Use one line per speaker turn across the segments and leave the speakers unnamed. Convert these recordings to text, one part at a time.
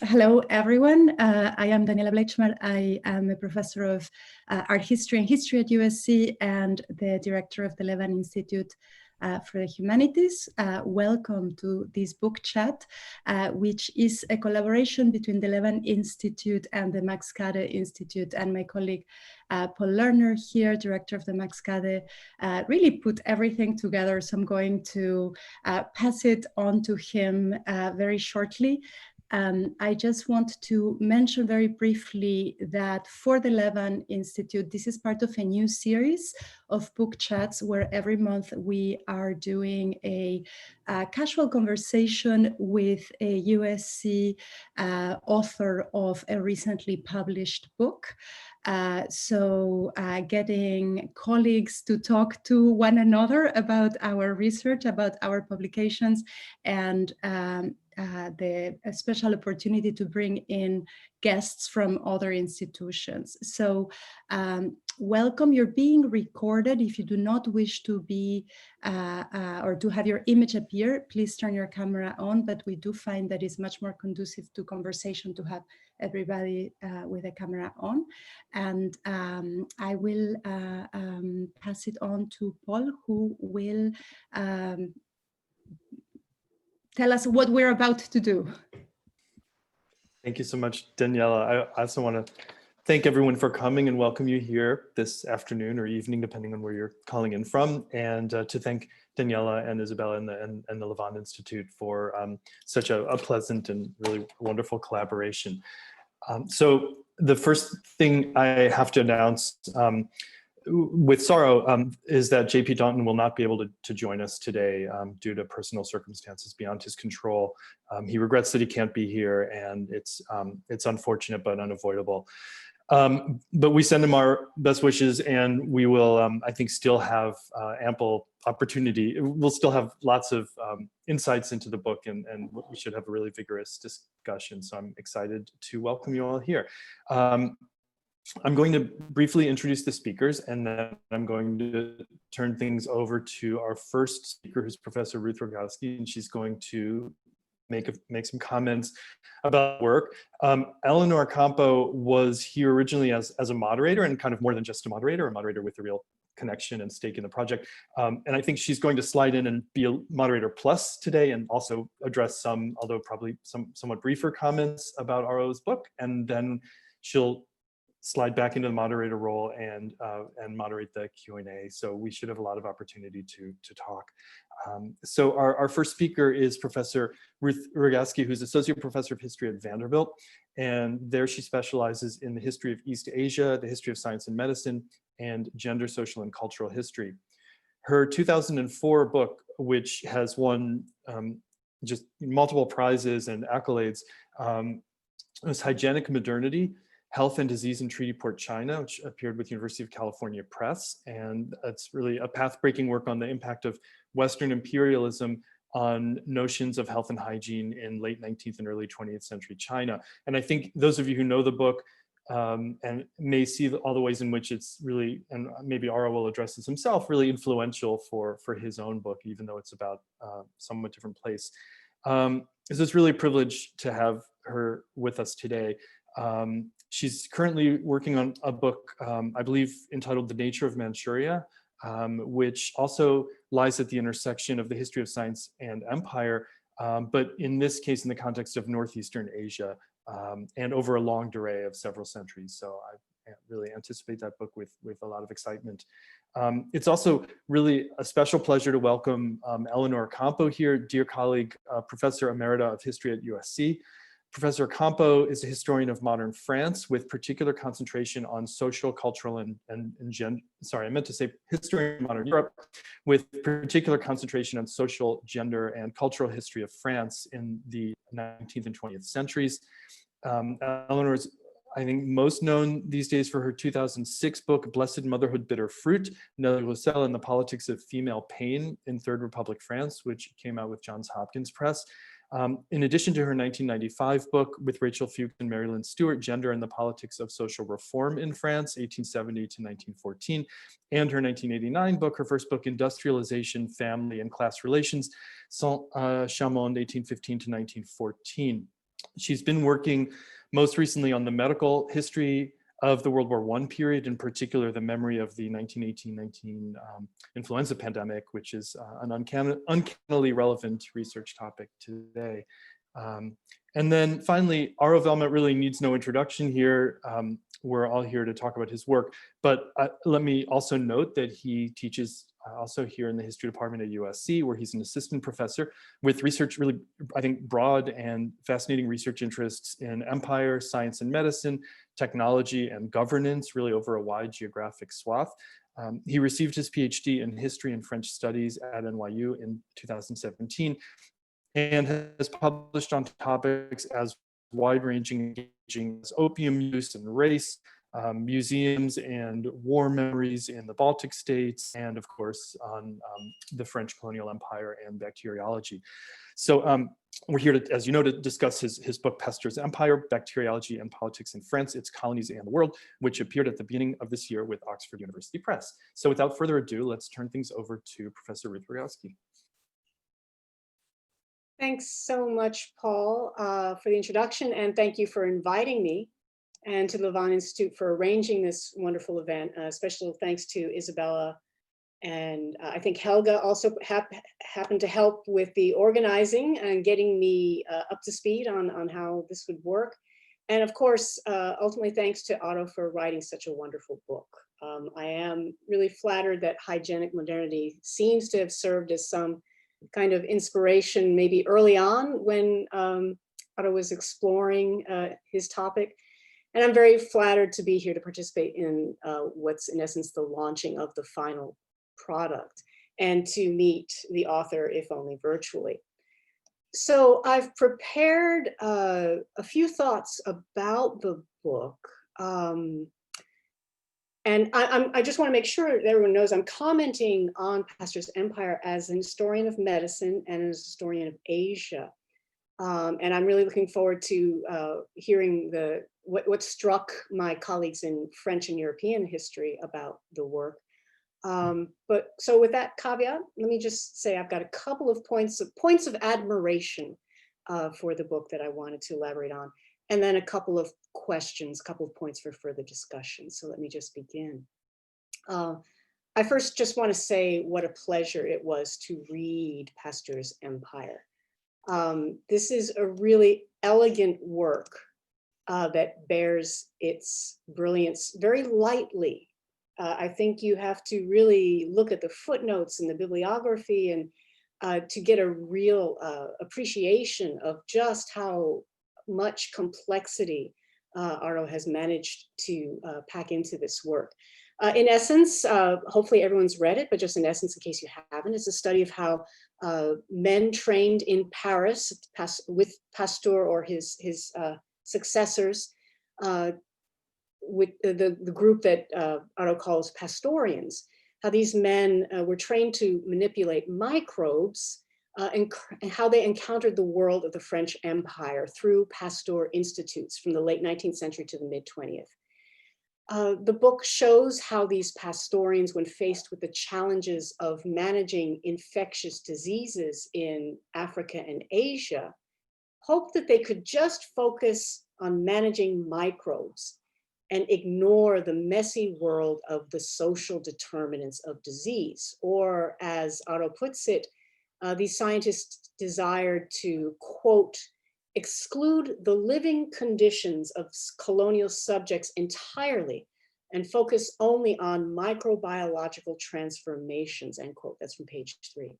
Hello, everyone. I am Daniela Bleichmer. I am a professor of art history and history at USC and the director of the Levan Institute for the Humanities. Welcome to this book chat, which is a collaboration between the Levan Institute and the Max Kade Institute, and my colleague Paul Lerner here, director of the Max Kade, really put everything together. So I'm going to pass it on to him very shortly. I just want to mention very briefly that for the Levan Institute, this is part of a new series of book chats where every month we are doing a casual conversation with a USC author of a recently published book. So getting colleagues to talk to one another about our research, about our publications, and the special opportunity to bring in guests from other institutions. So welcome, you're being recorded. If you do not wish to be or to have your image appear, please turn your camera on, but we do find that it's much more conducive to conversation to have everybody with a camera on. And I will pass it on to Paul, who will tell us what we're about to do.
Thank you so much, Daniela. I also want to thank everyone for coming and welcome you here this afternoon or evening, depending on where you're calling in from, and to thank Daniela and Isabella and the Levan Institute for such a pleasant and really wonderful collaboration. So the first thing I have to announce with sorrow is that JP Daunton will not be able to join us today due to personal circumstances beyond his control. He regrets that he can't be here, and it's unfortunate but unavoidable. But we send him our best wishes, and we will, I think, still have ample opportunity. We'll still have lots of insights into the book, and we should have a really vigorous discussion. So I'm excited to welcome you all here. I'm going to briefly introduce the speakers, and then I'm going to turn things over to our first speaker, who's Professor Ruth Ryoski, and she's going to make some comments about work. Eleanor Campo was here originally as a moderator, and kind of more than just a moderator with a real connection and stake in the project. And I think she's going to slide in and be a moderator plus today, and also address some, although probably somewhat briefer comments about Aro's book, and then she'll slide back into the moderator role and moderate the Q&A. So we should have a lot of opportunity to talk. So our first speaker is Professor Ruth Ryoski, who's Associate Professor of History at Vanderbilt. And there she specializes in the history of East Asia, the history of science and medicine, and gender, social, and cultural history. Her 2004 book, which has won just multiple prizes and accolades, was Hygienic Modernity, Health and Disease in Treaty Port China, which appeared with University of California Press. And it's really a path-breaking work on the impact of Western imperialism on notions of health and hygiene in late 19th and early 20th century China. And I think those of you who know the book and may see all the ways in which it's really, and maybe Aro will address this himself, really influential for his own book, even though it's about a somewhat different place. So it's really a privilege to have her with us today. She's currently working on a book, I believe, entitled The Nature of Manchuria, which also lies at the intersection of the history of science and empire, but in this case, in the context of Northeastern Asia, and over a long durée of several centuries. So I really anticipate that book with a lot of excitement. It's also really a special pleasure to welcome Eleanor Campo here, dear colleague, Professor Emerita of History at USC. Professor Campo is a historian of modern France with particular concentration on social, cultural, and gender. Sorry, I meant to say historian of modern Europe with particular concentration on social, gender, and cultural history of France in the 19th and 20th centuries. Eleanor is, I think, most known these days for her 2006 book, Blessed Motherhood, Bitter Fruit, Nelly Roussel and the Politics of Female Pain in Third Republic France, which came out with Johns Hopkins Press. In addition to her 1995 book with Rachel Fuchs and Marilyn Stewart, Gender and the Politics of Social Reform in France, 1870 to 1914, and her 1989 book, her first book, Industrialization, Family and Class Relations, Saint-Chamond, 1815 to 1914. She's been working most recently on the medical history of the World War I period, in particular the memory of the 1918-19 influenza pandemic, which is an uncannily relevant research topic today. And then finally, Aro Velmet really needs no introduction here. We're all here to talk about his work, but let me also note that he teaches also here in the history department at USC, where he's an assistant professor with research, really, I think, broad and fascinating research interests in empire, science and medicine, technology and governance, really over a wide geographic swath. He received his PhD in history and French studies at NYU in 2017, and has published on topics as wide-ranging and engaging as opium use and race, museums and war memories in the Baltic states, and of course on the French colonial empire and bacteriology. So we're here to, as you know, to discuss his book, Pasteur's Empire, Bacteriology and Politics in France, Its Colonies and the World, which appeared at the beginning of this year with Oxford University Press. So without further ado, let's turn things over to Professor Ruth Ryoski.
Thanks so much, Paul, for the introduction, and thank you for inviting me, and to the Levan Institute for arranging this wonderful event. Special thanks to Isabella, and I think Helga also happened to help with the organizing and getting me up to speed on how this would work. And of course, ultimately thanks to Aro for writing such a wonderful book. I am really flattered that hygienic modernity seems to have served as some kind of inspiration maybe early on when Aro was exploring his topic. And I'm very flattered to be here to participate in what's in essence the launching of the final product and to meet the author, if only virtually. So I've prepared a few thoughts about the book. And I just want to make sure that everyone knows I'm commenting on Pasteur's Empire as an historian of medicine and as a historian of Asia. And I'm really looking forward to hearing what struck my colleagues in French and European history about the work. But so with that caveat, let me just say I've got a couple of points of admiration for the book that I wanted to elaborate on, and then a couple of questions, a couple of points for further discussion. So let me just begin. I first just want to say what a pleasure it was to read Pasteur's Empire. This is a really elegant work that bears its brilliance very lightly. I think you have to really look at the footnotes and the bibliography and to get a real appreciation of just how much complexity Aro has managed to pack into this work. In essence, hopefully everyone's read it, but just in essence, in case you haven't, it's a study of how men trained in Paris with Pasteur or his successors, with the group that Aro calls Pastorians, how these men were trained to manipulate microbes and how they encountered the world of the French Empire through Pasteur Institutes from the late 19th century to the mid-20th. The book shows how these Pastorians, when faced with the challenges of managing infectious diseases in Africa and Asia, hoped that they could just focus on managing microbes and ignore the messy world of the social determinants of disease. Or as Aro puts it, these scientists desired to, quote, exclude the living conditions of colonial subjects entirely and focus only on microbiological transformations, end quote. That's from page 3.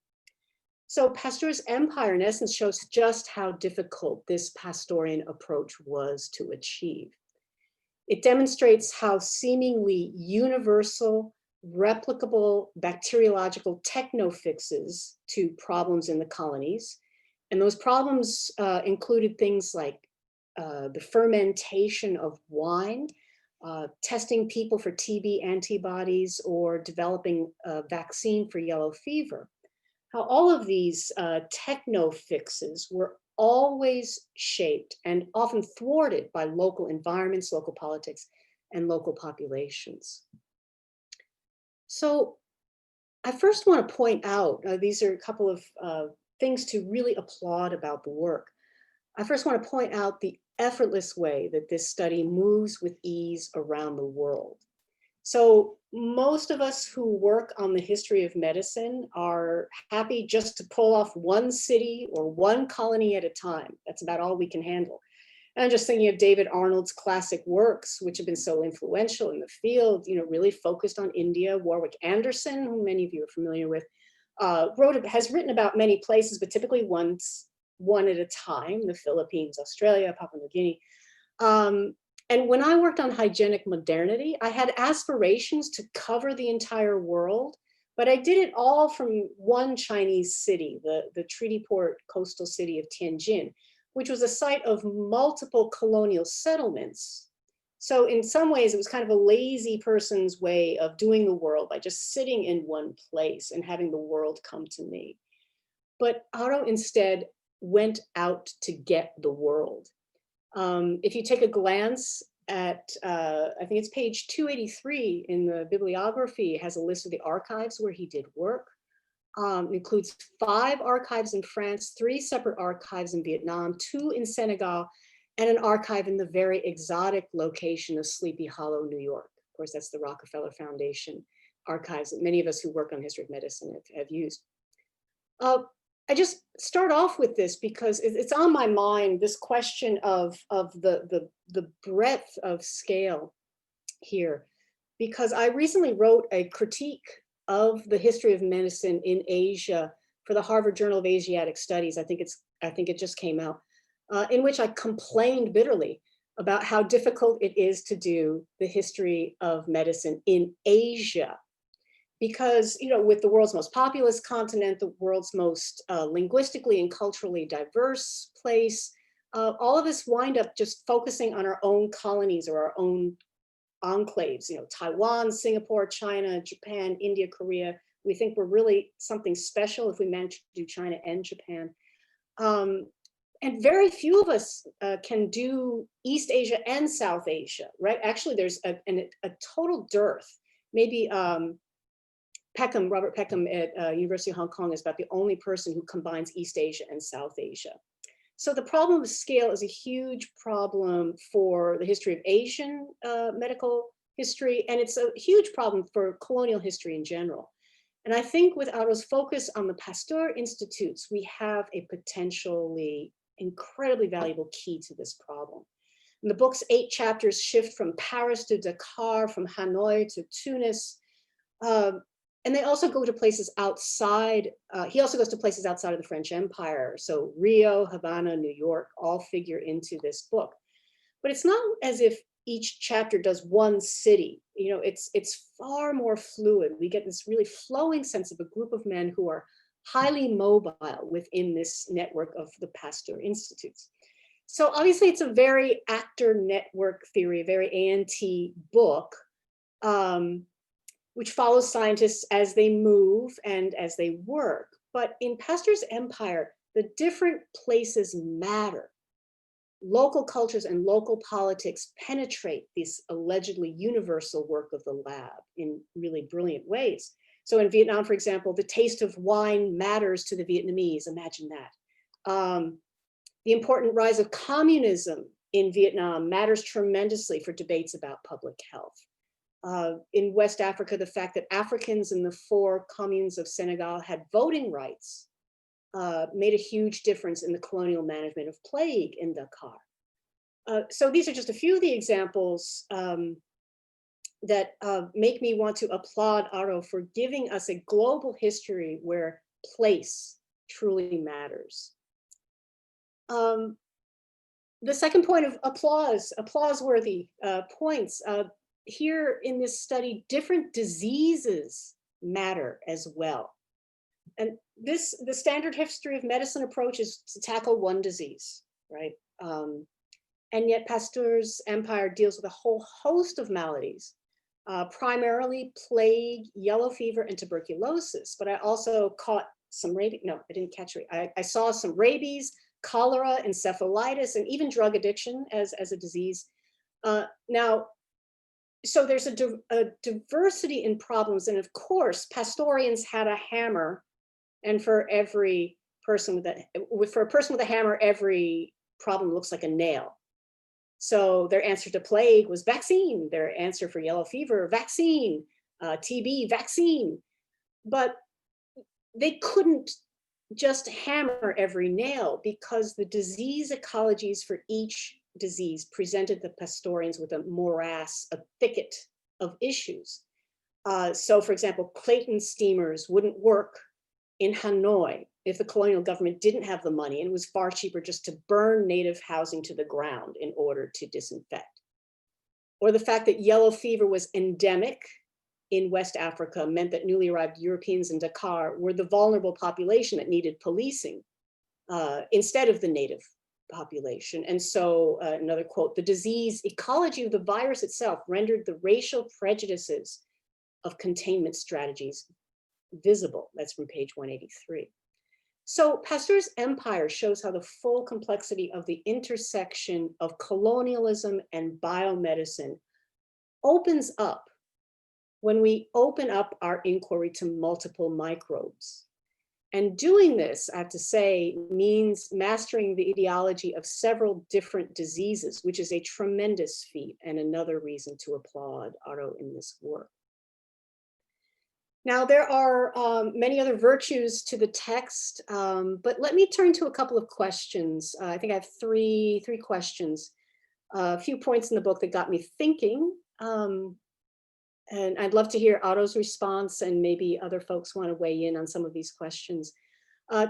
So Pasteur's Empire, in essence, shows just how difficult this Pastorian approach was to achieve. It demonstrates how seemingly universal, replicable bacteriological techno-fixes to problems in the colonies. And those problems included things like the fermentation of wine, testing people for TB antibodies, or developing a vaccine for yellow fever. How all of these techno-fixes were always shaped and often thwarted by local environments, local politics, and local populations. So I first want to point out, these are a couple of things to really applaud about the work. I first want to point out the effortless way that this study moves with ease around the world. So most of us who work on the history of medicine are happy just to pull off one city or one colony at a time. That's about all we can handle. And I'm just thinking of David Arnold's classic works, which have been so influential in the field, really focused on India. Warwick Anderson, who many of you are familiar with, has written about many places, but typically one at a time: the Philippines, Australia, Papua New Guinea. And when I worked on hygienic modernity, I had aspirations to cover the entire world, but I did it all from one Chinese city, the treaty port coastal city of Tianjin, which was a site of multiple colonial settlements. So in some ways, it was kind of a lazy person's way of doing the world by just sitting in one place and having the world come to me. But Aro instead went out to get the world. If you take a glance at, I think it's page 283 in the bibliography, it has a list of the archives where he did work. It includes 5 archives in France, 3 separate archives in Vietnam, 2 in Senegal, and an archive in the very exotic location of Sleepy Hollow, New York. Of course, that's the Rockefeller Foundation archives that many of us who work on history of medicine have used. I just start off with this because it's on my mind, this question of the breadth of scale here, because I recently wrote a critique of the history of medicine in Asia for the Harvard Journal of Asiatic Studies. I think it just came out, in which I complained bitterly about how difficult it is to do the history of medicine in Asia. Because, with the world's most populous continent, the world's most linguistically and culturally diverse place, all of us wind up just focusing on our own colonies or our own enclaves, Taiwan, Singapore, China, Japan, India, Korea. We think we're really something special if we manage to do China and Japan. And very few of us can do East Asia and South Asia, right? Actually, there's a total dearth. Maybe Robert Peckham at University of Hong Kong is about the only person who combines East Asia and South Asia. So the problem of scale is a huge problem for the history of Asian medical history, and it's a huge problem for colonial history in general. And I think with Aro's focus on the Pasteur Institutes, we have a potentially incredibly valuable key to this problem. And the book's 8 chapters shift from Paris to Dakar, from Hanoi to Tunis, and they also go to places outside. He also goes to places outside of the French Empire. So Rio, Havana, New York all figure into this book. But it's not as if each chapter does one city. It's far more fluid. We get this really flowing sense of a group of men who are highly mobile within this network of the Pasteur Institutes. So obviously it's a very actor network theory, a very ANT book, which follows scientists as they move and as they work. But in Pasteur's empire, the different places matter. Local cultures and local politics penetrate this allegedly universal work of the lab in really brilliant ways. So in Vietnam, for example, the taste of wine matters to the Vietnamese. Imagine that. The important rise of communism in Vietnam matters tremendously for debates about public health. In West Africa, the fact that Africans in the 4 communes of Senegal had voting rights made a huge difference in the colonial management of plague in Dakar. So these are just a few of the examples that make me want to applaud Aro for giving us a global history where place truly matters. The second point of applause-worthy points. Here in this study, different diseases matter as well. And the standard history of medicine approach is to tackle one disease, right? And yet Pasteur's empire deals with a whole host of maladies, primarily plague, yellow fever, and tuberculosis. But I also caught some rabies. No, I didn't catch rabies. I saw some rabies, cholera, encephalitis, and even drug addiction as a disease. So there's a diversity in problems. And of course, Pastorians had a hammer. And for a person with a hammer, every problem looks like a nail. So their answer to plague was vaccine. Their answer for yellow fever, vaccine. TB, vaccine. But they couldn't just hammer every nail because the disease ecologies for each disease presented the Pastorians with a morass, a thicket of issues. So for example, Clayton steamers wouldn't work in Hanoi if the colonial government didn't have the money, and it was far cheaper just to burn native housing to the ground in order to disinfect. Or the fact that yellow fever was endemic in West Africa meant that newly arrived Europeans in Dakar were the vulnerable population that needed policing instead of the native population. And so another quote, the disease ecology of the virus itself rendered the racial prejudices of containment strategies visible. That's from page 183. So Pasteur's empire shows how the full complexity of the intersection of colonialism and biomedicine opens up when we open up our inquiry to multiple microbes. And doing this, I have to say, means mastering the etiology of several different diseases, which is a tremendous feat and another reason to applaud Aro in this work. Now, there are many other virtues to the text, but let me turn to a couple of questions. I think I have three questions, a few points in the book that got me thinking. And I'd love to hear Aro's response, and maybe other folks want to weigh in on some of these questions.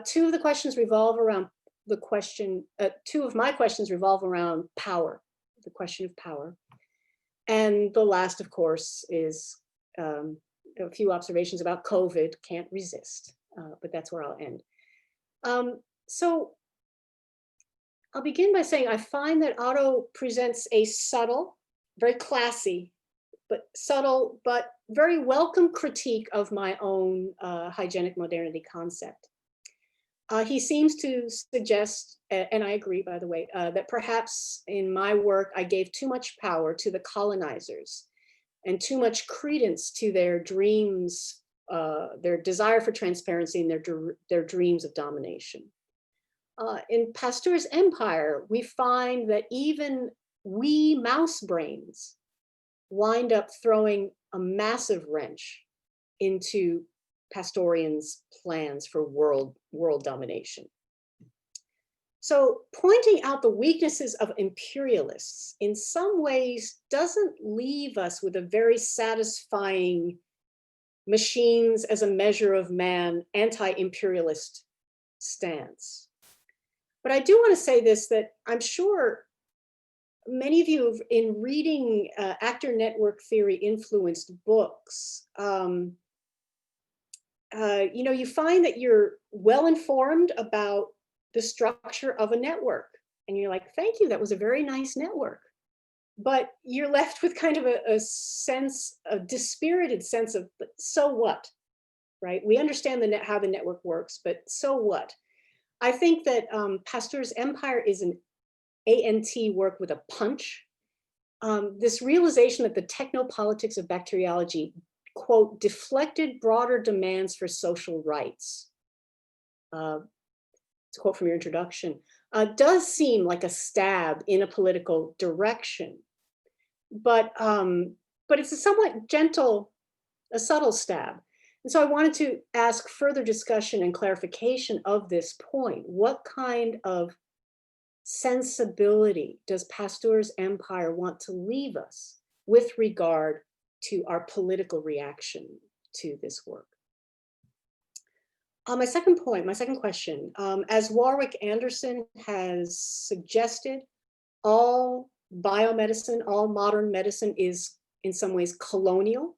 Two of the questions revolve around the question, two of my questions revolve around power, the question of power. And the last, of course, is a few observations about COVID, can't resist, but that's where I'll end. So I'll begin by saying I find that Aro presents a subtle, very classy, but subtle, but very welcome critique of my own hygienic modernity concept. He seems to suggest, and I agree, by the way, that perhaps in my work, I gave too much power to the colonizers and too much credence to their dreams, their desire for transparency and their dreams of domination. In Pasteur's empire, we find that even we mouse brains wind up throwing a massive wrench into Pastorians' plans for world domination. So pointing out the weaknesses of imperialists in some ways doesn't leave us with a very satisfying machines as a measure of man anti-imperialist stance. But I do want to say this, that I'm sure many of you in reading actor network theory influenced books, you know, you find that you're well informed about the structure of a network. And you're like, thank you, that was a very nice network. But you're left with kind of a sense, a dispirited sense of, but so what, right? We understand how the network works, but so what? I think that Pasteur's empire is an ANT work with a punch. This realization that the technopolitics of bacteriology, quote, deflected broader demands for social rights. It's a quote from your introduction, does seem like a stab in a political direction, but it's a somewhat gentle, a subtle stab. And so I wanted to ask further discussion and clarification of this point. What kind of sensibility does Pasteur's empire want to leave us with regard to our political reaction to this work? My second point, my second question, as Warwick Anderson has suggested, all biomedicine, all modern medicine is in some ways colonial.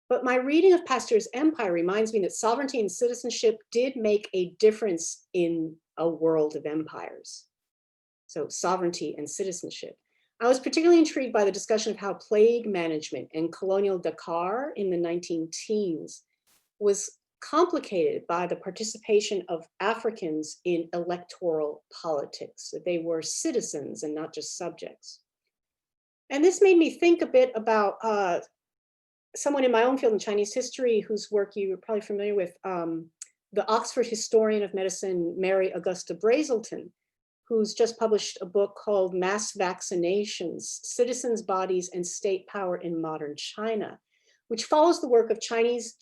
But my reading of Pasteur's empire reminds me that sovereignty and citizenship did make a difference in a world of empires. So sovereignty and citizenship. I was particularly intrigued by the discussion of how plague management in colonial Dakar in the 19-teens was complicated by the participation of Africans in electoral politics, that they were citizens and not just subjects. And this made me think a bit about someone in my own field in Chinese history, whose work you're probably familiar with, the Oxford historian of medicine, Mary Augusta Brazelton, who's just published a book called Mass Vaccinations, Citizens, Bodies, and State Power in Modern China, which follows the work of Chinese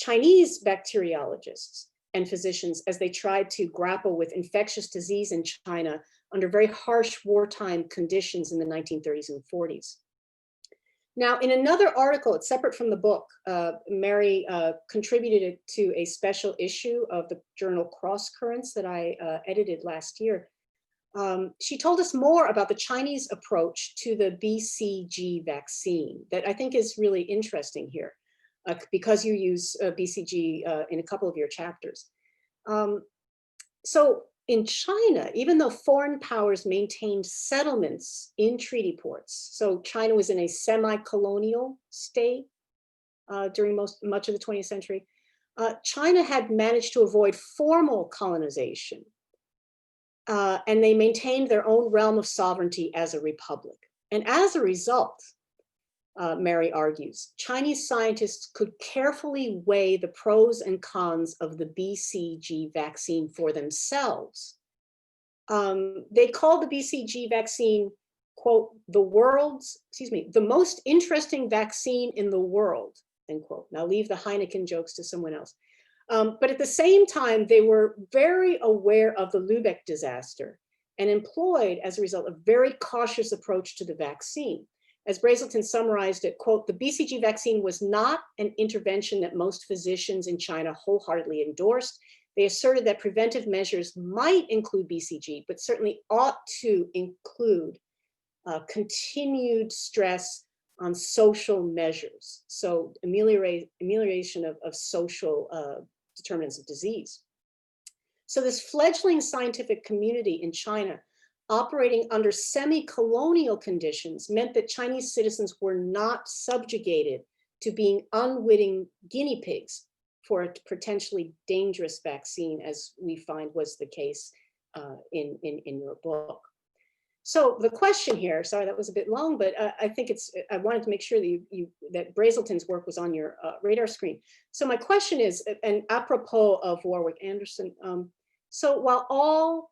bacteriologists and physicians as they tried to grapple with infectious disease in China under very harsh wartime conditions in the 1930s and 40s. Now, in another article, it's separate from the book, Mary contributed it to a special issue of the journal Cross Currents that I edited last year. She told us more about the Chinese approach to the BCG vaccine that I think is really interesting here, because you use BCG in a couple of your chapters. So in China, even though foreign powers maintained settlements in treaty ports, so China was in a semi-colonial state during much of the 20th century, China had managed to avoid formal colonization. And they maintained their own realm of sovereignty as a republic. And as a result, Mary argues, Chinese scientists could carefully weigh the pros and cons of the BCG vaccine for themselves. They called the BCG vaccine, quote, the most interesting vaccine in the world, end quote. Now leave the Heineken jokes to someone else. But at the same time, they were very aware of the Lübeck disaster and employed, as a result, a very cautious approach to the vaccine. As Brazelton summarized it, quote, the BCG vaccine was not an intervention that most physicians in China wholeheartedly endorsed. They asserted that preventive measures might include BCG, but certainly ought to include continued stress on social measures. So amelioration of social determinants of disease. So this fledgling scientific community in China operating under semi-colonial conditions meant that Chinese citizens were not subjugated to being unwitting guinea pigs for a potentially dangerous vaccine, as we find was the case in your book. So the question here, sorry, that was a bit long, but I think I wanted to make sure that that Brazelton's work was on your radar screen. So my question is, and apropos of Warwick Anderson, so while all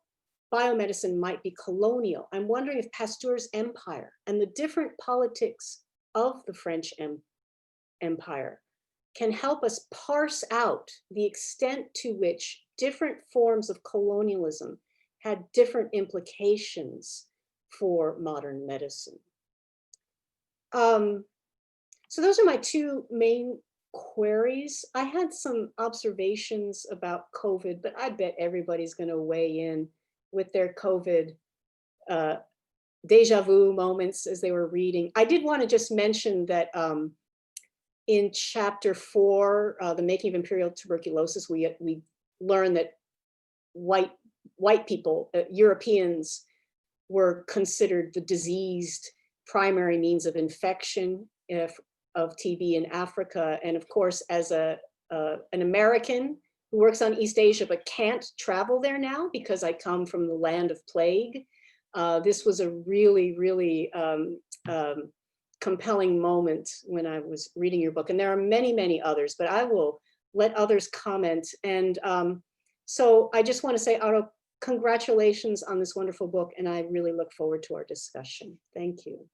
biomedicine might be colonial, I'm wondering if Pasteur's empire and the different politics of the French Empire can help us parse out the extent to which different forms of colonialism had different implications for modern medicine. So those are my two main queries. I had some observations about COVID, but I bet everybody's going to weigh in with their COVID deja vu moments as they were reading. I did want to just mention that in chapter 4, The Making of Imperial Tuberculosis, we learned that white people, Europeans, were considered the diseased primary means of infection of TB in Africa. And of course, as an American who works on East Asia but can't travel there now because I come from the land of plague, this was a really, really compelling moment when I was reading your book. And there are many, many others, but I will let others comment. And so I just want to say, Aro, congratulations on this wonderful book, and I really look forward to our discussion. Thank you.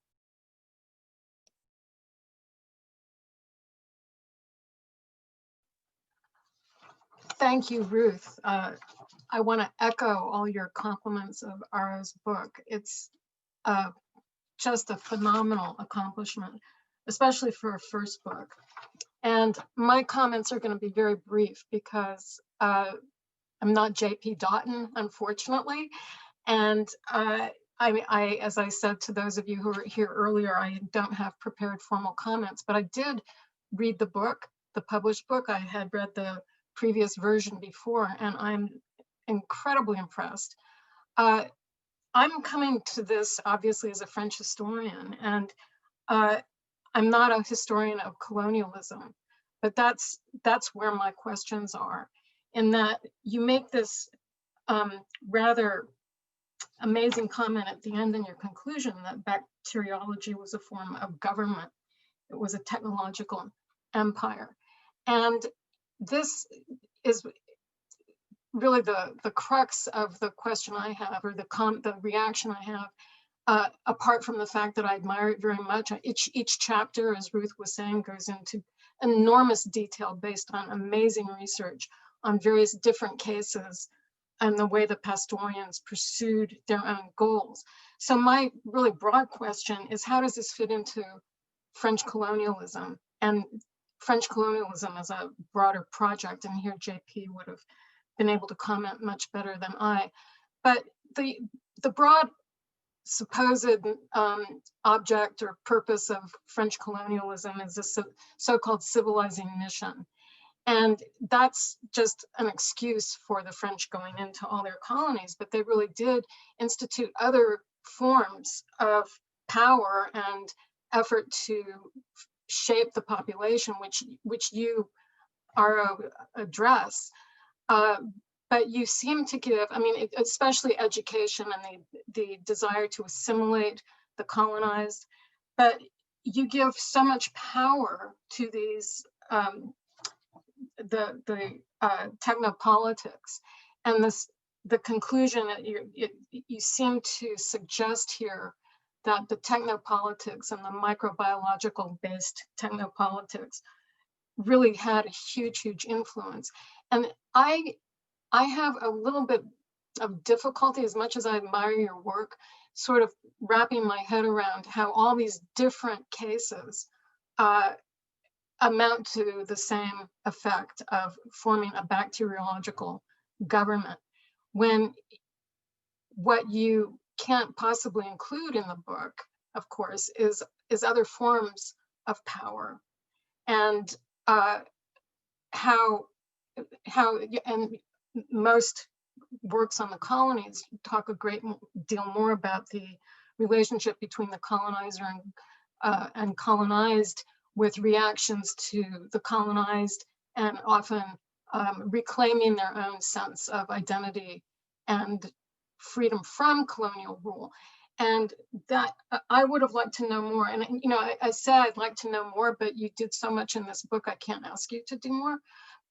Thank you, Ruth. I want to echo all your compliments of Aro's book. It's just a phenomenal accomplishment, especially for a first book. And my comments are going to be very brief because I'm not J.P. Dotton, unfortunately. And as I said to those of you who were here earlier, I don't have prepared formal comments, but I did read the book, the published book. I had read the previous version before, and I'm incredibly impressed. I'm coming to this obviously as a French historian, and I'm not a historian of colonialism, but that's where my questions are, in that you make this rather amazing comment at the end in your conclusion that bacteriology was a form of government. It was a technological empire. And this is really the crux of the question I have, or the reaction I have, apart from the fact that I admire it very much. Each chapter, as Ruth was saying, goes into enormous detail based on amazing research on various different cases and the way the Pastorians pursued their own goals. So my really broad question is, how does this fit into French colonialism? And French colonialism as a broader project, and here JP would have been able to comment much better than I. But the broad supposed object or purpose of French colonialism is a so-called civilizing mission. And that's just an excuse for the French going into all their colonies, but they really did institute other forms of power and effort to shape the population, which you address. But you seem to give, I mean, especially education and the desire to assimilate the colonized, but you give so much power to these the technopolitics, and the conclusion that you seem to suggest here that the technopolitics and the microbiological based technopolitics really had a huge influence. And I have a little bit of difficulty, as much as I admire your work, sort of wrapping my head around how all these different cases amount to the same effect of forming a bacteriological government, when what you can't possibly include in the book, of course, is other forms of power, and how and most works on the colonies talk a great deal more about the relationship between the colonizer and colonized, with reactions to the colonized, and often reclaiming their own sense of identity and freedom from colonial rule. And that I would have liked to know more. And you know, I said I'd like to know more, but you did so much in this book, I can't ask you to do more.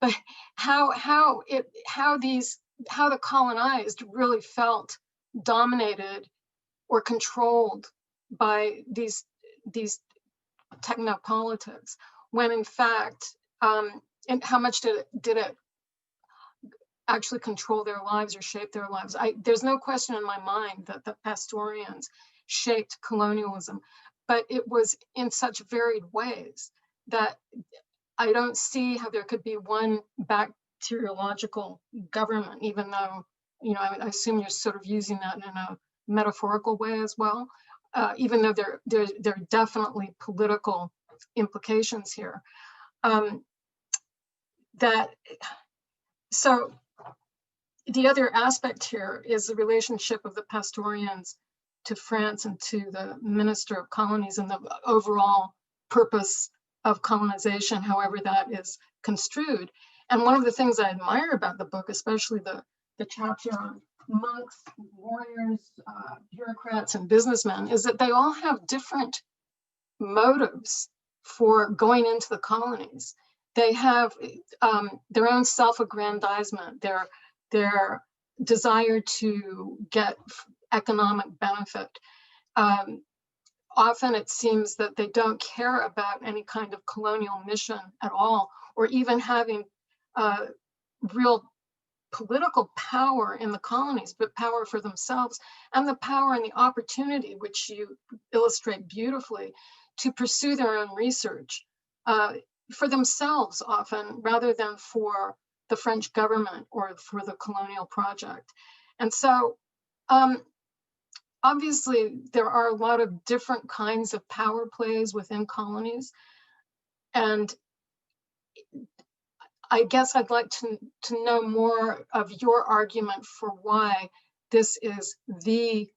But how the colonized really felt dominated or controlled by these technopolitics, when in fact, and how much did it actually control their lives or shape their lives? There's no question in my mind that the Pastorians shaped colonialism, but it was in such varied ways that I don't see how there could be one bacteriological government, even though, you know, I assume you're sort of using that in a metaphorical way as well, even though there are definitely political implications here. So the other aspect here is the relationship of the Pastorians to France and to the Minister of Colonies, and the overall purpose of colonization, however that is construed. And one of the things I admire about the book, especially the chapter on monks, warriors, bureaucrats, and businessmen, is that they all have different motives for going into the colonies. They have their own self-aggrandizement, their desire to get economic benefit. Often it seems that they don't care about any kind of colonial mission at all, or even having real political power in the colonies, but power for themselves, and the power and the opportunity, which you illustrate beautifully, to pursue their own research for themselves often, rather than for the French government or for the colonial project. And so obviously there are a lot of different kinds of power plays within colonies. And I guess I'd like to know more of your argument for why this is the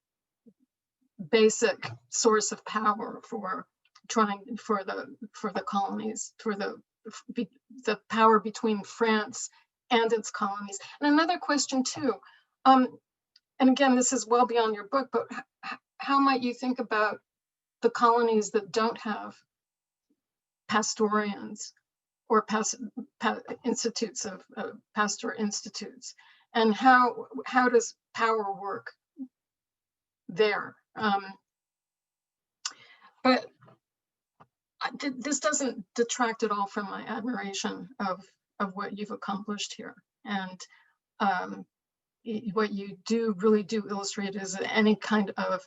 basic source of power for the colonies, for the power between France and its colonies. And another question too, and again, this is well beyond your book, but how might you think about the colonies that don't have Pastorians or institutes of Pasteur Institutes, And how does power work there? But this doesn't detract at all from my admiration of what you've accomplished here. And what you really do illustrate is that any kind of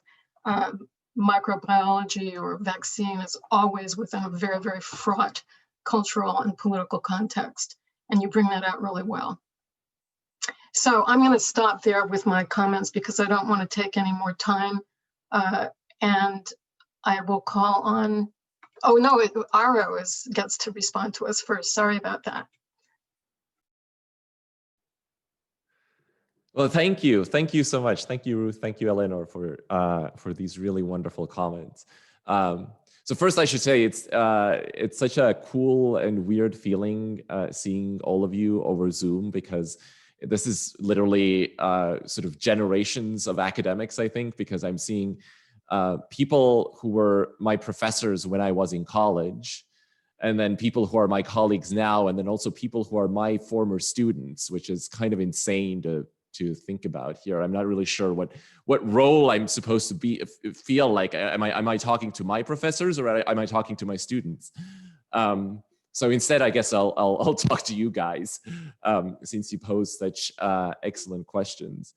microbiology or vaccine is always within a very, very fraught cultural and political context. And you bring that out really well. So I'm going to stop there with my comments because I don't want to take any more time. And I will call on, oh no, Aro gets to respond to us first. Sorry about that.
Well, thank you so much. Thank you, Ruth. Thank you, Eleanor, for these really wonderful comments. So first, I should say it's such a cool and weird feeling seeing all of you over Zoom, because this is literally sort of generations of academics, I think, because I'm seeing people who were my professors when I was in college, and then people who are my colleagues now, and then also people who are my former students, which is kind of insane to think about here. I'm not really sure what role I'm supposed to feel like. Am I talking to my professors, or am I talking to my students? So instead, I guess I'll talk to you guys, since you pose such excellent questions.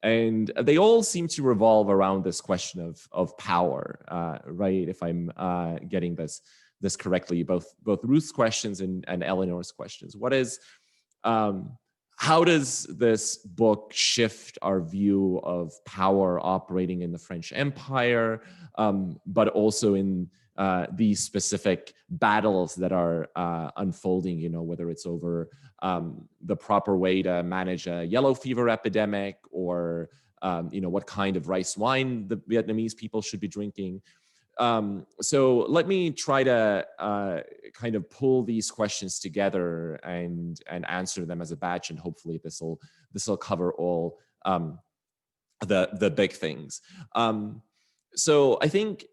And they all seem to revolve around this question of power, right? If I'm getting this correctly, both Ruth's questions and Eleanor's questions. How does this book shift our view of power operating in the French Empire, but also in these specific battles that are unfolding, whether it's over the proper way to manage a yellow fever epidemic, or what kind of rice wine the Vietnamese people should be drinking. So let me try to kind of pull these questions together and answer them as a batch, and hopefully this will cover all the big things. So I think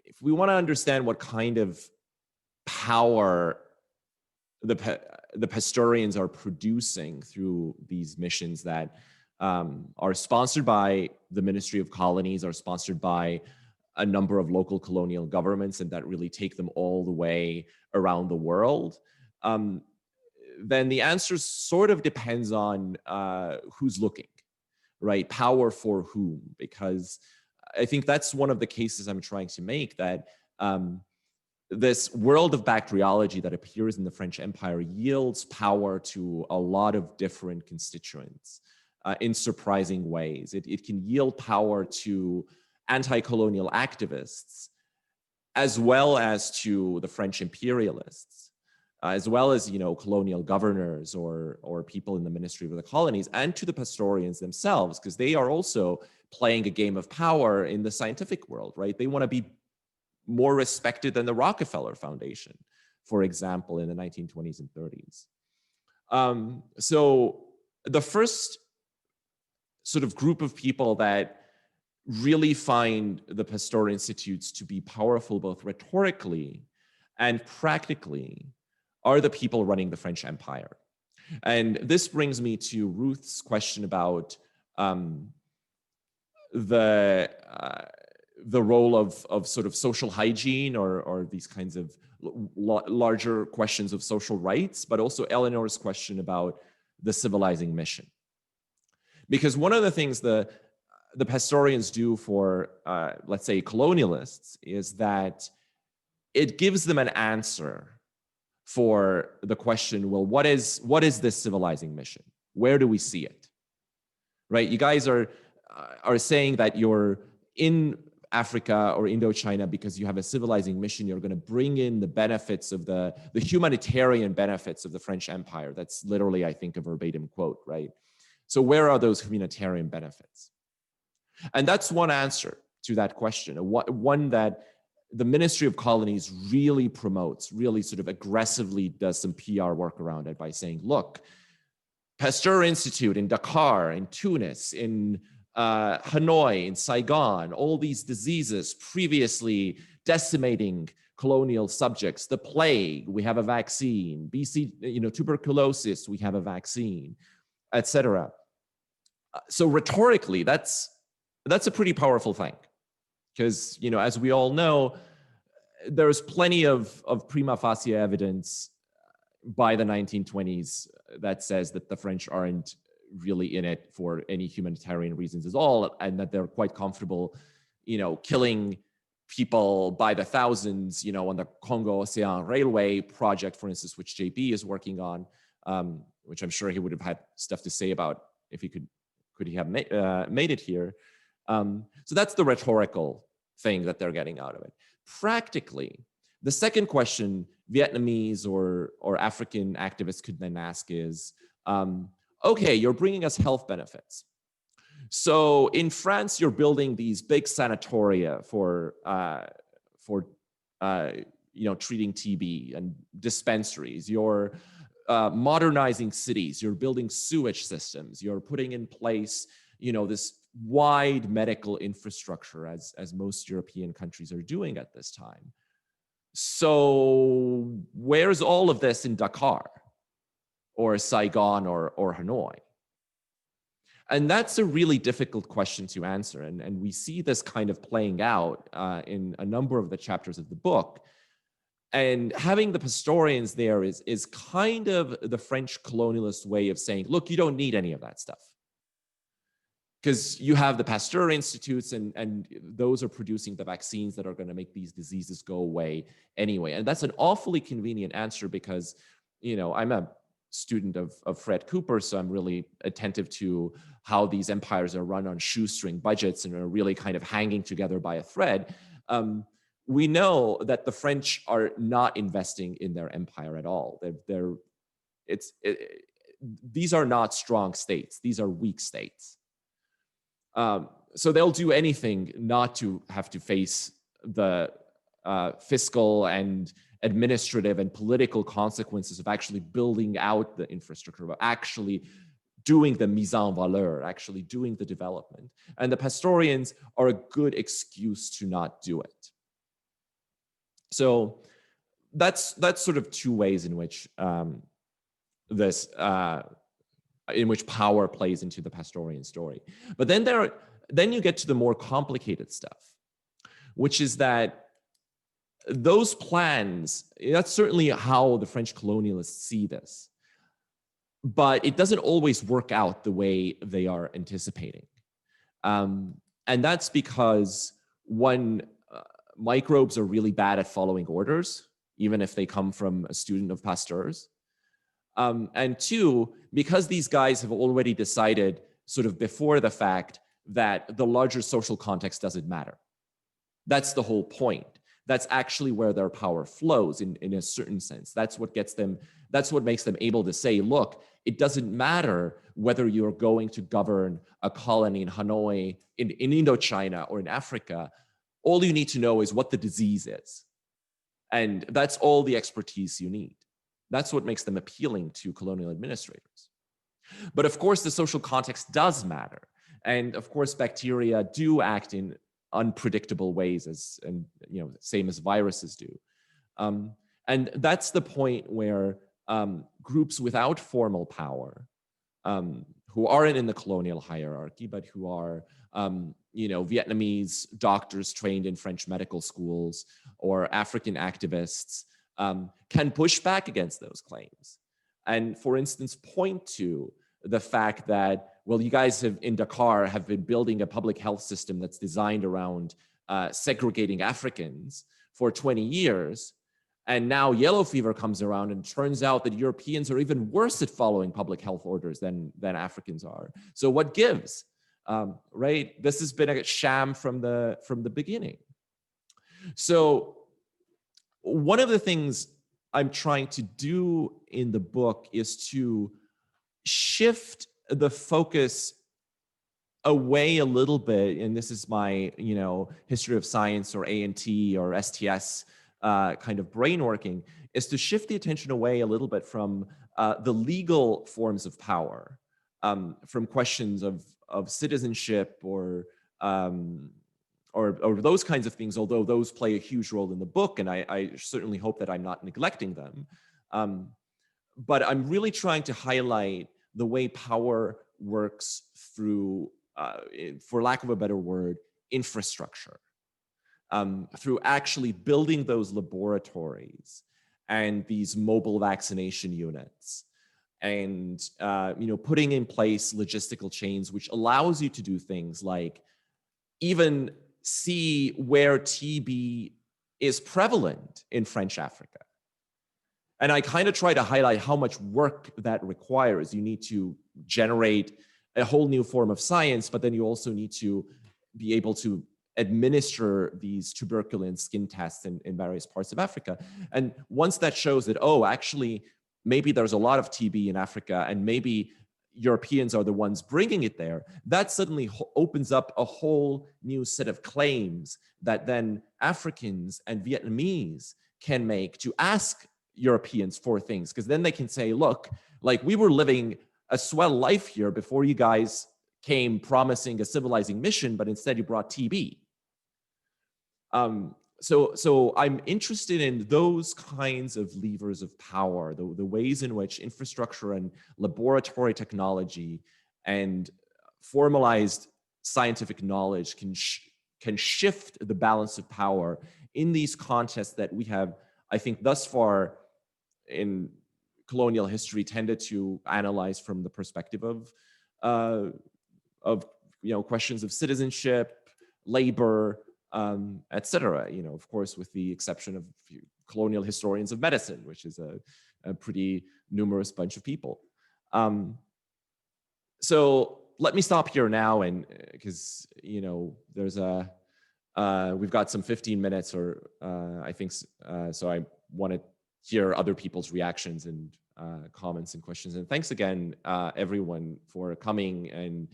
if we want to understand what kind of power the Pastorians are producing through these missions that are sponsored by the Ministry of Colonies, are sponsored by a number of local colonial governments, and that really take them all the way around the world, then the answer sort of depends on who's looking, right? Power for whom? Because I think that's one of the cases I'm trying to make, that this world of bacteriology that appears in the French Empire yields power to a lot of different constituents in surprising ways. It can yield power to anti-colonial activists, as well as to the French imperialists, as well as colonial governors or people in the Ministry of the Colonies, and to the Pastorians themselves, because they are also playing a game of power in the scientific world, right? They want to be more respected than the Rockefeller Foundation, for example, in the 1920s and 30s. So the first sort of group of people that really find the Pasteur Institutes to be powerful both rhetorically and practically are the people running the French Empire. And this brings me to Ruth's question about the role of sort of social hygiene or these kinds of larger questions of social rights, but also Eleanor's question about the civilizing mission. Because one of the things the Pastorians do for, let's say, colonialists is that it gives them an answer for the question, well, what is this civilizing mission? Where do we see it? Right? You guys are saying that you're in Africa or Indochina because you have a civilizing mission. You're going to bring in the benefits of the humanitarian benefits of the French Empire. That's literally, I think, a verbatim quote, right? So where are those humanitarian benefits? And that's one answer to that question, one that the Ministry of Colonies really promotes, really sort of aggressively does some PR work around it by saying, look, Pasteur Institute in Dakar, in Tunis, in Hanoi, in Saigon, all these diseases previously decimating colonial subjects, the plague, we have a vaccine, tuberculosis, we have a vaccine. etc. So rhetorically, that's a pretty powerful thing, because, you know, as we all know, there's plenty of prima facie evidence by the 1920s that says that the French aren't really in it for any humanitarian reasons at all, and that they're quite comfortable, you know, killing people by the thousands, you know, on the Congo Ocean Railway project, for instance, which JB is working on, which I'm sure he would have had stuff to say about if he could he have made it here. So that's the rhetorical thing that they're getting out of it. Practically, the second question Vietnamese or African activists could then ask is, okay, you're bringing us health benefits. So in France, you're building these big sanatoria for you know, treating TB, and dispensaries. You're modernizing cities. You're building sewage systems. You're putting in place, you know, this wide medical infrastructure, as most European countries are doing at this time. So where's all of this in Dakar or Saigon or Hanoi? And that's a really difficult question to answer. And we see this kind of playing out in a number of the chapters of the book. And having the Pastorians there is kind of the French colonialist way of saying, look, you don't need any of that stuff, because you have the Pasteur Institutes, and those are producing the vaccines that are going to make these diseases go away anyway. And that's an awfully convenient answer, because, you know, I'm a student of Fred Cooper, so I'm really attentive to how these empires are run on shoestring budgets and are really kind of hanging together by a thread. We know that the French are not investing in their empire at all. These are not strong states. These are weak states. So they'll do anything not to have to face the fiscal and administrative and political consequences of actually building out the infrastructure, of actually doing the mise en valeur, actually doing the development. And the Pastorians are a good excuse to not do it. So that's sort of two ways in which in which power plays into the Pastorian story. But then you get to the more complicated stuff, which is that those plans, that's certainly how the French colonialists see this, but it doesn't always work out the way they are anticipating. And that's because, one, microbes are really bad at following orders, even if they come from a student of Pasteur's. And two, because these guys have already decided sort of before the fact that the larger social context doesn't matter. That's the whole point. That's actually where their power flows in a certain sense. That's what makes them able to say, look, it doesn't matter whether you're going to govern a colony in Hanoi, in Indochina, or in Africa. All you need to know is what the disease is. And that's all the expertise you need. That's what makes them appealing to colonial administrators. But of course, the social context does matter. And of course, bacteria do act in unpredictable ways, same as viruses do. And that's the point where groups without formal power, who aren't in the colonial hierarchy, but who are Vietnamese doctors trained in French medical schools or African activists, can push back against those claims. And for instance, point to the fact that, well, you guys in Dakar have been building a public health system that's designed around segregating Africans for 20 years. And now yellow fever comes around, and it turns out that Europeans are even worse at following public health orders than Africans are. So what gives, right? This has been a sham from the beginning. So one of the things I'm trying to do in the book is to shift the focus away a little bit, and this is my, history of science or A&T or STS kind of brain working, is to shift the attention away a little bit from the legal forms of power, from questions of citizenship or those kinds of things, although those play a huge role in the book, and I certainly hope that I'm not neglecting them. But I'm really trying to highlight the way power works through, for lack of a better word, infrastructure, through actually building those laboratories and these mobile vaccination units, and putting in place logistical chains, which allows you to do things like even see where TB is prevalent in French Africa. And I kind of try to highlight how much work that requires. You need to generate a whole new form of science, but then you also need to be able to administer these tuberculin skin tests in various parts of Africa. And once that shows that, oh, actually, maybe there's a lot of TB in Africa and maybe Europeans are the ones bringing it there, that suddenly opens up a whole new set of claims that then Africans and Vietnamese can make to ask Europeans for things. Because then they can say, look, like we were living a swell life here before you guys came promising a civilizing mission, but instead you brought TB. So I'm interested in those kinds of levers of power, the ways in which infrastructure and laboratory technology and formalized scientific knowledge can shift the balance of power in these contests that we have, I think, thus far in colonial history tended to analyze from the perspective of questions of citizenship, labor, etc. Of course, with the exception of colonial historians of medicine, which is a pretty numerous bunch of people. So let me stop here now, and because there's we've got some 15 minutes, or I think so. I want to hear other people's reactions and comments and questions. And thanks again, everyone, for coming, and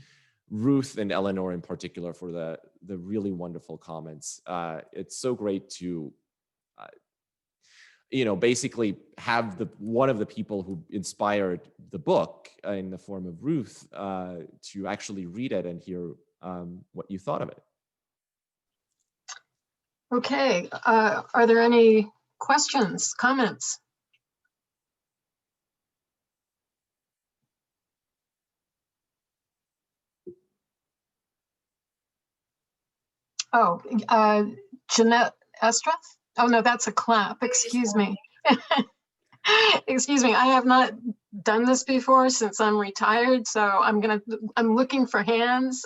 Ruth and Eleanor in particular for the really wonderful comments. It's so great to, basically have one of the people who inspired the book in the form of Ruth to actually read it and hear what you thought of it.
Okay, are there any questions, comments? Oh, Jeanette Estrath? Oh no, that's a clap, excuse me. Excuse me, I have not done this before since I'm retired, so I'm looking for hands.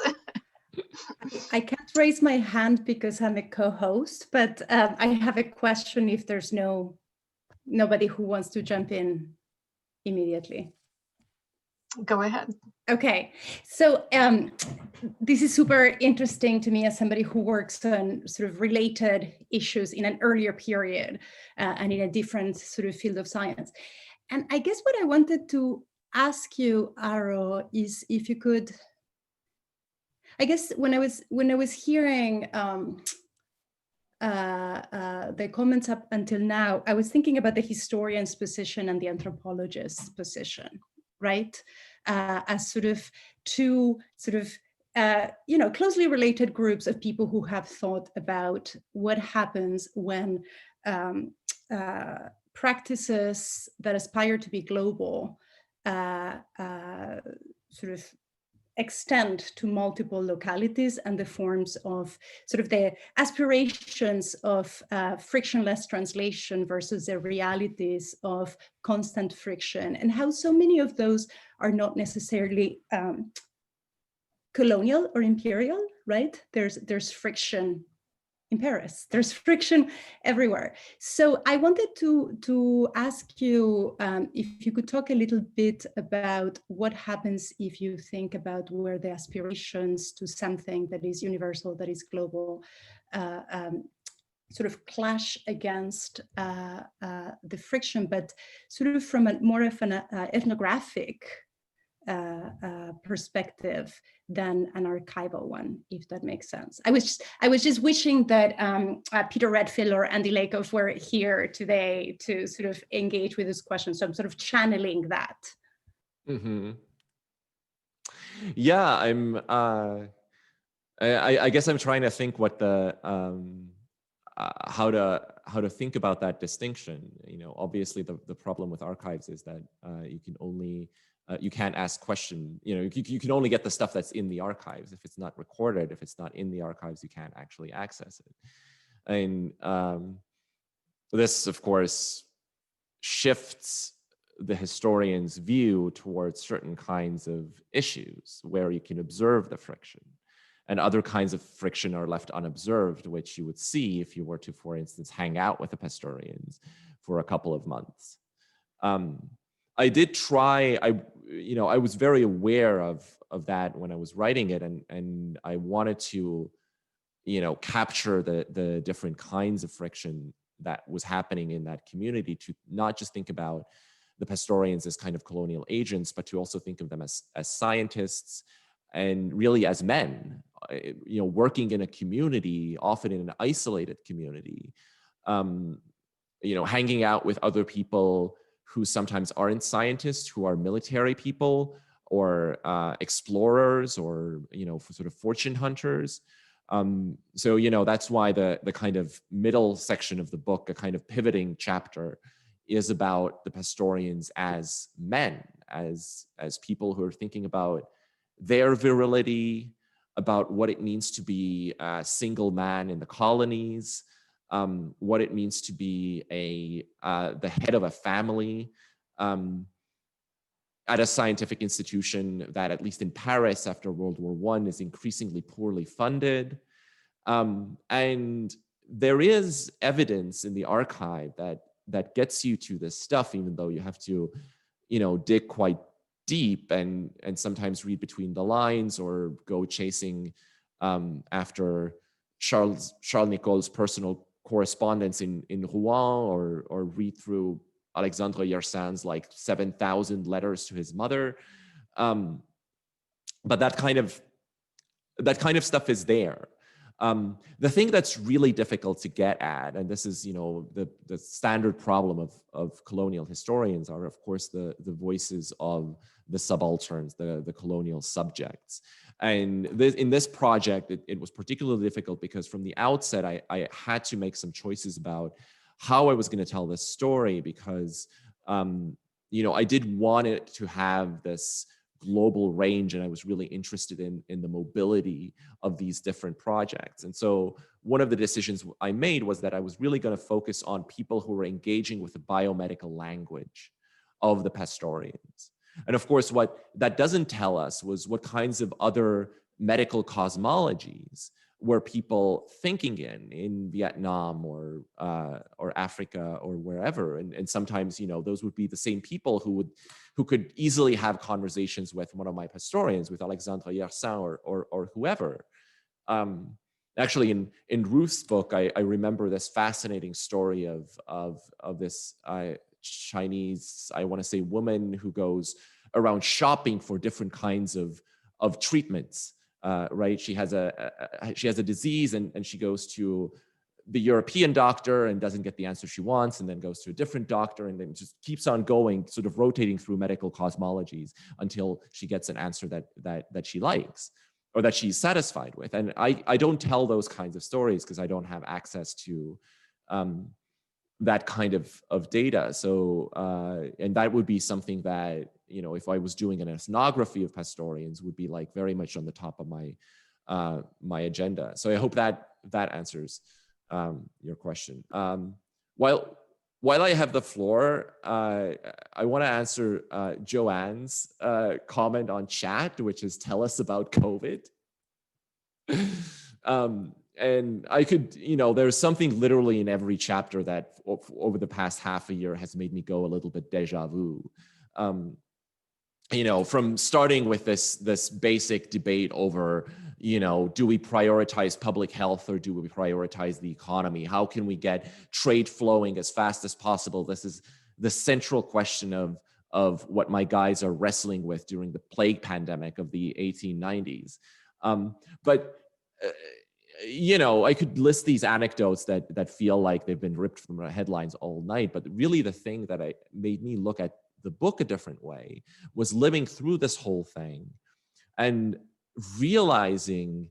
I can't raise my hand because I'm a co-host, but I have a question if there's nobody who wants to jump in immediately.
Go ahead.
Okay, so this is super interesting to me as somebody who works on sort of related issues in an earlier period and in a different sort of field of science. And I guess what I wanted to ask you, Aro, is if you could, I guess when I was hearing the comments up until now, I was thinking about the historian's position and the anthropologist's position, right? As sort of two closely related groups of people who have thought about what happens when practices that aspire to be global sort of extend to multiple localities, and the forms of sort of the aspirations of frictionless translation versus the realities of constant friction, and how so many of those are not necessarily colonial or imperial, right? There's friction in Paris, there's friction everywhere. So I wanted to ask you if you could talk a little bit about what happens if you think about where the aspirations to something that is universal, that is global, sort of clash against the friction, but sort of from more of an ethnographic perspective than an archival one, if that makes sense. I was just wishing that Peter Redfield or Andy Lakoff were here today to sort of engage with this question. So I'm sort of channeling that.
Mm-hmm. Yeah, I guess I'm trying to think what the how to think about that distinction. You know, obviously the problem with archives is that you can only you can't ask question. You know, you can only get the stuff that's in the archives. If it's not recorded, if it's not in the archives, you can't actually access it. And this, of course, shifts the historian's view towards certain kinds of issues where you can observe the friction, and other kinds of friction are left unobserved, which you would see if you were to, for instance, hang out with the Pastorians for a couple of months. I did try, I was very aware of that when I was writing it, and I wanted to, capture the different kinds of friction that was happening in that community, to not just think about the Pastorians as kind of colonial agents, but to also think of them as scientists and really as men, working in a community, often in an isolated community, hanging out with other people who sometimes aren't scientists, who are military people or explorers or, sort of fortune hunters. So, that's why the kind of middle section of the book, a kind of pivoting chapter, is about the Pastorians as men, as people who are thinking about their virility, about what it means to be a single man in the colonies, what it means to be the head of a family at a scientific institution that, at least in Paris after World War I, is increasingly poorly funded. And there is evidence in the archive that gets you to this stuff, even though you have to, dig quite deep and sometimes read between the lines or go chasing after Charles Nicolle's personal correspondence in Rouen, or read through Alexandre Yersin's like 7,000 letters to his mother. But that kind of stuff is there. The thing that's really difficult to get at, and this is, the standard problem of colonial historians, are of course the voices of the subalterns, the colonial subjects. And in this project, it was particularly difficult because from the outset, I had to make some choices about how I was going to tell this story, because, I did want it to have this global range, and I was really interested in the mobility of these different projects. And so one of the decisions I made was that I was really going to focus on people who were engaging with the biomedical language of the Pastorians. And of course, what that doesn't tell us was what kinds of other medical cosmologies were people thinking in Vietnam or Africa or wherever. And sometimes, those would be the same people who could easily have conversations with one of my Pastorians, with Alexandre Yersin or whoever. Actually, in Ruth's book, I remember this fascinating story of this Chinese, I want to say, woman who goes around shopping for different kinds of treatments. Right, she has a disease, and she goes to the European doctor and doesn't get the answer she wants, and then goes to a different doctor, and then just keeps on going, sort of rotating through medical cosmologies until she gets an answer that she likes or that she's satisfied with. And I don't tell those kinds of stories because I don't have access to that kind of data. So and that would be something that, if I was doing an ethnography of Pastorians, would be like very much on the top of my agenda. So I hope that answers your question. While I have the floor, I want to answer Joanne's comment on chat, which is tell us about COVID. And I could, there's something literally in every chapter that over the past half a year has made me go a little bit deja vu. From starting with this basic debate over, do we prioritize public health or do we prioritize the economy? How can we get trade flowing as fast as possible? This is the central question of what my guys are wrestling with during the plague pandemic of the 1890s. I could list these anecdotes that feel like they've been ripped from the headlines all night, but really the thing that made me look at the book a different way was living through this whole thing and realizing,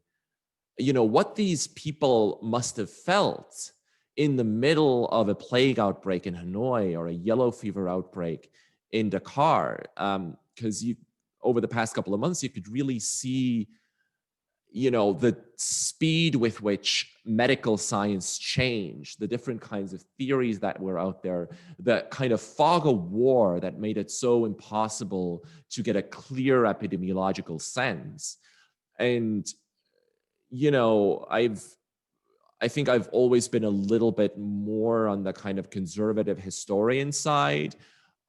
what these people must have felt in the middle of a plague outbreak in Hanoi or a yellow fever outbreak in Dakar, because over the past couple of months, you could really see, the speed with which medical science changed, the different kinds of theories that were out there, the kind of fog of war that made it so impossible to get a clear epidemiological sense. And, I think I've always been a little bit more on the kind of conservative historian side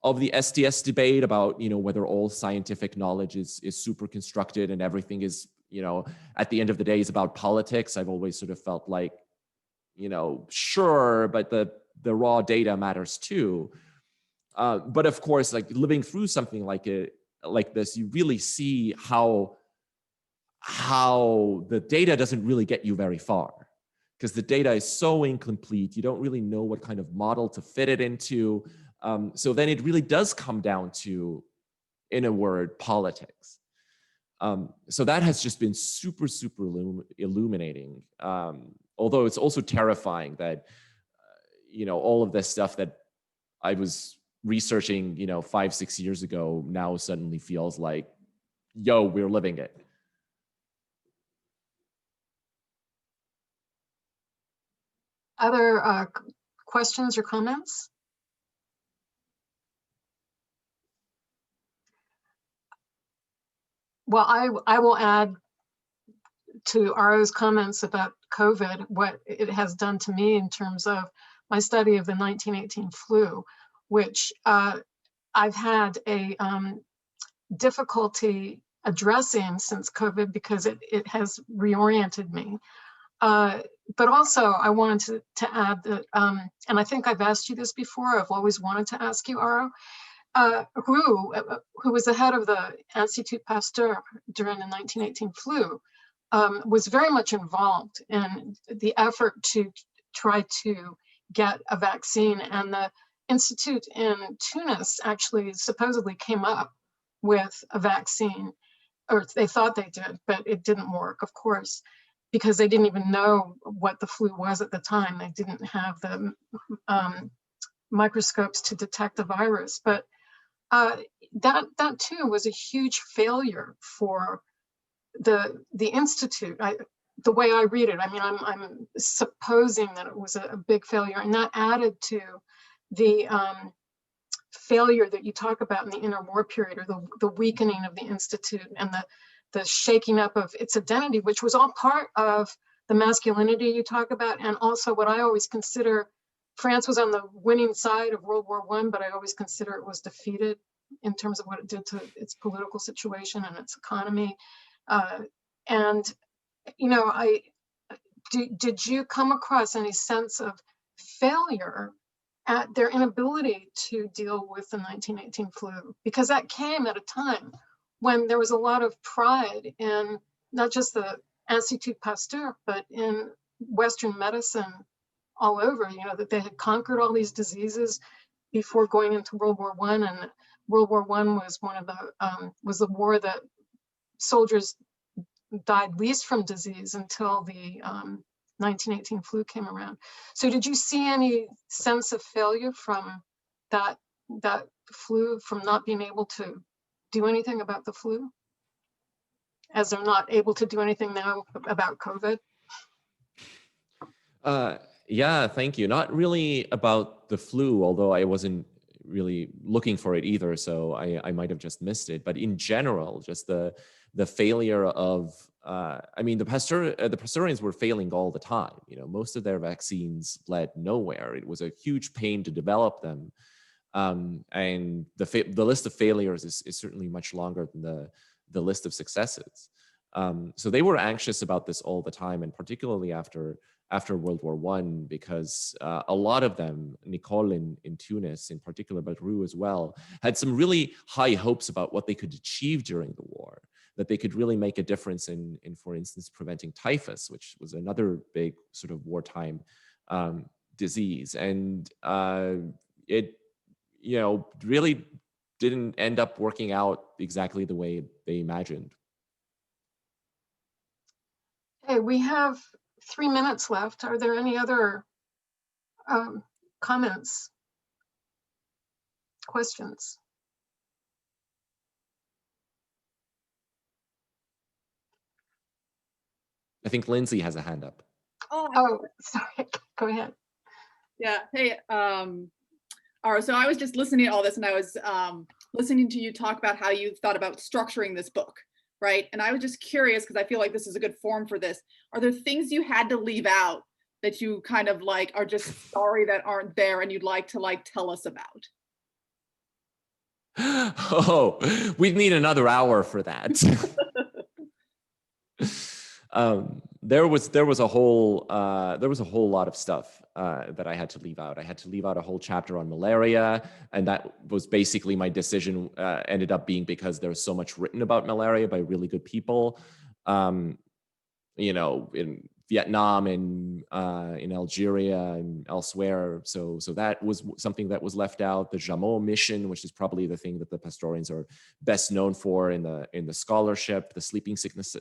of the STS debate about, whether all scientific knowledge is super constructed and everything is, at the end of the day is about politics. I've always sort of felt like, sure, but the raw data matters too. But of course, like living through something like this, you really see how the data doesn't really get you very far, because the data is so incomplete. You don't really know what kind of model to fit it into. So then it really does come down to, in a word, politics. So that has just been super, super illuminating. Although it's also terrifying that, all of this stuff that I was researching, 5-6 years ago now suddenly feels like, yo, we're living it.
Other questions or comments? Well, I will add to Aro's comments about COVID, what it has done to me in terms of my study of the 1918 flu, which I've had a difficulty addressing since COVID because it has reoriented me. But also I wanted to add that, and I think I've asked you this before, I've always wanted to ask you, Aro, who was the head of the Institute Pasteur during the 1918 flu, was very much involved in the effort to try to get a vaccine. And the Institute in Tunis actually supposedly came up with a vaccine, or they thought they did, but it didn't work, of course, because they didn't even know what the flu was at the time. They didn't have the microscopes to detect the virus. But that too was a huge failure for the Institute. The way I read it, I mean, I'm supposing that it was a big failure, and that added to the failure that you talk about in the interwar period, or the weakening of the Institute and the shaking up of its identity, which was all part of the masculinity you talk about, and also what I always consider, France was on the winning side of World War I, but I always consider it was defeated in terms of what it did to its political situation and its economy. And, did you come across any sense of failure at their inability to deal with the 1918 flu? Because that came at a time when there was a lot of pride in not just the Institut Pasteur, but in Western medicine all over, that they had conquered all these diseases before going into World War I. And World War I was was the war that soldiers died least from disease until the 1918 flu came around. So did you see any sense of failure from that flu, from not being able to do anything about the flu, as they're not able to do anything now about COVID?
Yeah, thank you. Not really about the flu, although I wasn't really looking for it either, so I might have just missed it. But in general, just the failure of, I mean, the Pastorians were failing all the time. Most of their vaccines led nowhere. It was a huge pain to develop them. And the list of failures is certainly much longer than the list of successes. So they were anxious about this all the time, and particularly after World War I, because a lot of them, Nicole in Tunis in particular, but Ruth as well, had some really high hopes about what they could achieve during the war, that they could really make a difference in for instance, preventing typhus, which was another big sort of wartime disease. And it, really didn't end up working out exactly the way they imagined.
Okay, we have 3 minutes left. Are there any other comments, questions?
I think Lindsay has a hand up.
Oh, sorry. Go ahead.
Yeah. Hey, Aro, so I was just listening to all this, and I was listening to you talk about how you thought about structuring this book, right? And I was just curious, because I feel like this is a good forum for this. Are there things you had to leave out that you kind of like are just sorry that aren't there and you'd like to like tell us about?
Oh, we'd need another hour for that. There was a whole lot of stuff that I had to leave out. I had to leave out a whole chapter on malaria, and that was basically my decision. Ended up being because there's so much written about malaria by really good people, you know, in Vietnam and in Algeria and elsewhere. So that was something that was left out. The Jamal Mission, which is probably the thing that the Pastorians are best known for in the scholarship. The sleeping sickness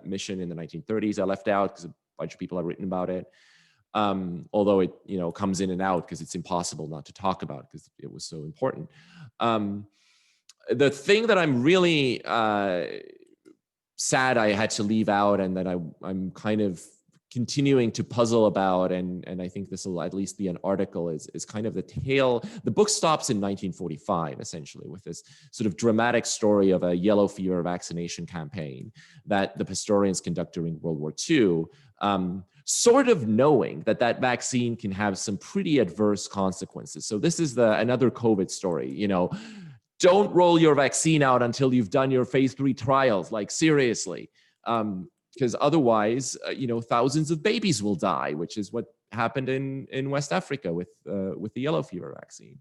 mission in the 1930s I left out because a bunch of people have written about it. Although it comes in and out because it's impossible not to talk about because it was so important. The thing that I'm really sad I had to leave out and that I'm kind of continuing to puzzle about, and I think this will at least be an article, is kind of the tale. The book stops in 1945, essentially, with this sort of dramatic story of a yellow fever vaccination campaign that the Pastorians conduct during World War II, sort of knowing that vaccine can have some pretty adverse consequences. So this is another COVID story, don't roll your vaccine out until you've done your phase 3 trials, like seriously. Because otherwise, thousands of babies will die, which is what happened in West Africa with the yellow fever vaccine.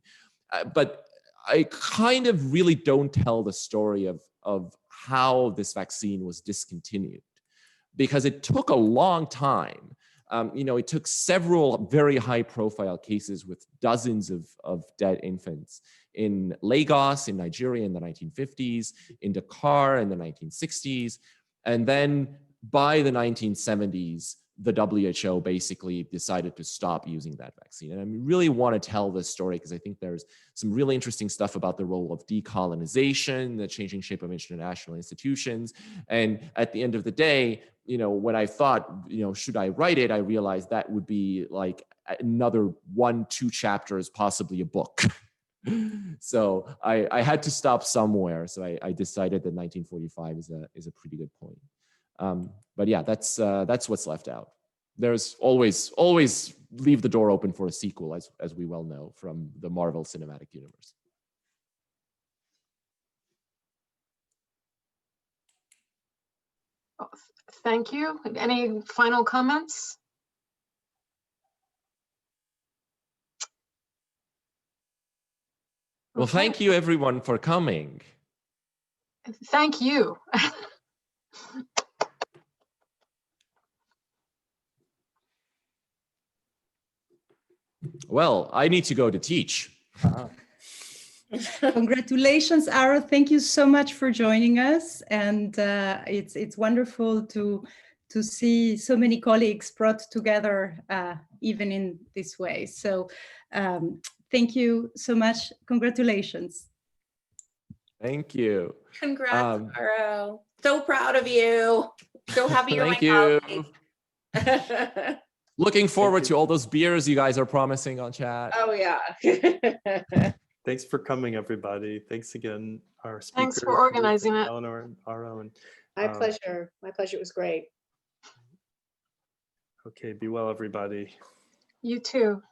But I kind of really don't tell the story of how this vaccine was discontinued, because it took a long time. It took several very high-profile cases with dozens of dead infants in Lagos, in Nigeria in the 1950s, in Dakar in the 1960s, and then by the 1970s, the WHO basically decided to stop using that vaccine. And I really want to tell this story because I think there's some really interesting stuff about the role of decolonization, the changing shape of international institutions. And at the end of the day, when I thought, should I write it, I realized that would be like another 1-2 chapters, possibly a book. So I had to stop somewhere. So I decided that 1945 is a pretty good point. But yeah, that's what's left out. There's always leave the door open for a sequel, as we well know from the Marvel Cinematic Universe.
Thank you. Any final comments?
Well, thank you everyone for coming.
Thank you.
Well, I need to go to teach.
Congratulations, Aro. Thank you so much for joining us. And it's wonderful to see so many colleagues brought together even in this way. So thank you so much. Congratulations.
Thank you.
Congrats, Aro. So proud of you. So happy you're
thank
my
you.
colleague.
Looking forward to all those beers you guys are promising on chat.
Oh yeah.
Thanks for coming, everybody. Thanks again, our speakers.
Thanks for organizing it.
Eleanor and Aro. And,
My pleasure. My pleasure. It was great.
Okay, be well, everybody.
You too.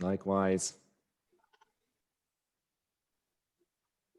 Likewise.